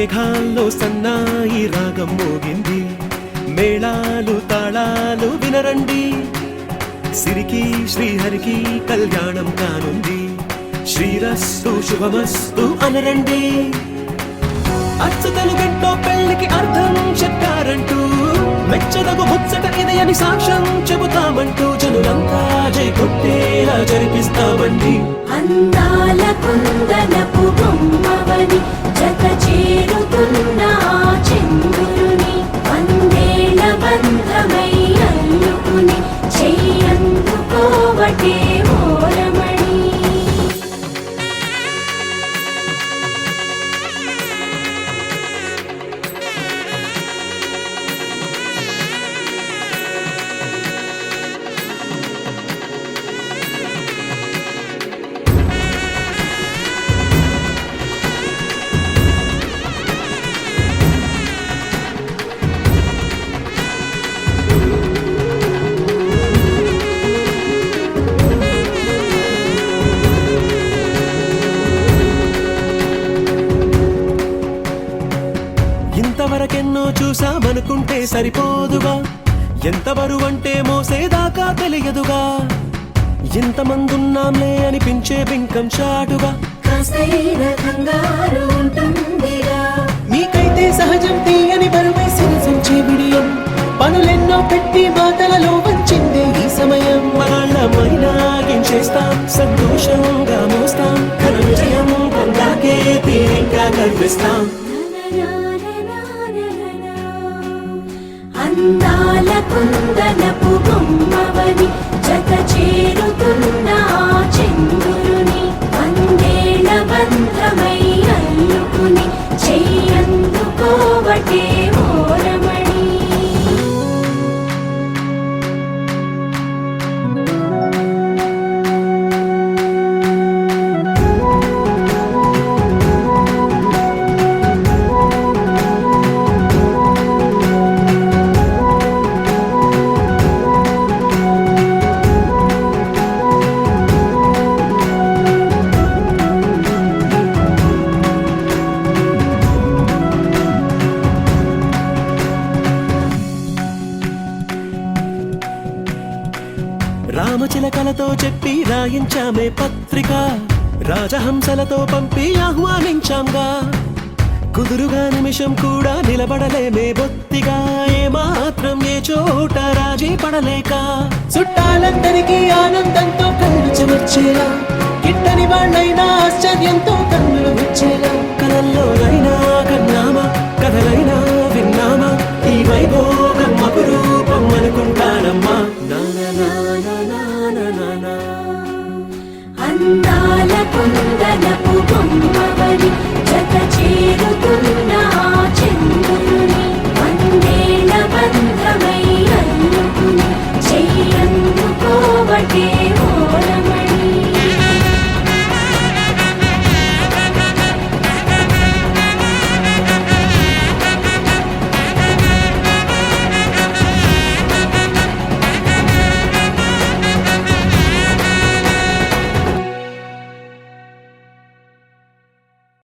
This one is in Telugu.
మేఘాల్లో సన్నాయి రాగం మోగింది, మేళాలు తాళాలు వినరండి, సిరికి శ్రీహరికి కళ్యాణం కానుంది, శ్రీరస్తు శుభమస్తు అనరండి. అచ్చతలు గంటో పెళ్లికి అర్థం చెప్పారంటూ, మెచ్చదగు ముచ్చట ఇది అని సాక్ష్యం చెబుతామంటూ, జనులంతా జై కొట్టేలా జరిపిస్తామండి. అందాల కుందనపు బొమ్మవని జత చేరుతున్న చంద్రుని, వందేళ్ల బంధమై అల్లుకుని చెయ్యందుకోవటే ఓరమణి. ఇంతవరకెన్నో చూసామనుకుంటే సరిపోదుగా, ఎంత బరువంటే మోసేదాకా తెలియదుగా, ఇంతమందున్నాంలే అనిపించే బింకం చాటుగా, కాస్తైన కంగారు ఉంటుందిగా. మీకైతే సహజం తీయని బరువై సిరసించే బిడియం, పనులెన్నో పెట్టి మాటలలో వంచిందే ఈ సమయం. మనాళ్ళమైనా గించేస్తాం, సంతోషంగా మోస్తాం, ఘన విజయం పొందాకే తీరిగ్గా కనిపిస్తాం. అందాల కుందనపు బొమ్మవని జత చేరుతున్న చంద్రుని, వందేళ్ల బంధమై అల్లుకుని చెయ్యందుకోవటే ఓరమణి. రామచిలకలతో చెప్పి రాయించామే పత్రిక, రాజహంసలతో పంపి ఆహ్వానించాంగా, కుదురుగా నిమిషం కూడా నిలబడలేమే బొత్తిగా, ఏమాత్రం ఏ చోట రాజీ పడలేక, చుట్టాలందరికీ ఆనందంతో కళ్ళు చెమర్చేలా, గిట్టని వాళ్ళైనా ఆశ్చర్యంతో కన్నులు వచ్చేలా, కలల్లోనైనా కన్నామా, కథలైనా విన్నామా, ఈ వైభోగం అపురూపం అనుకుంటానమ్మా. అందాల కుందనపు బొమ్మవని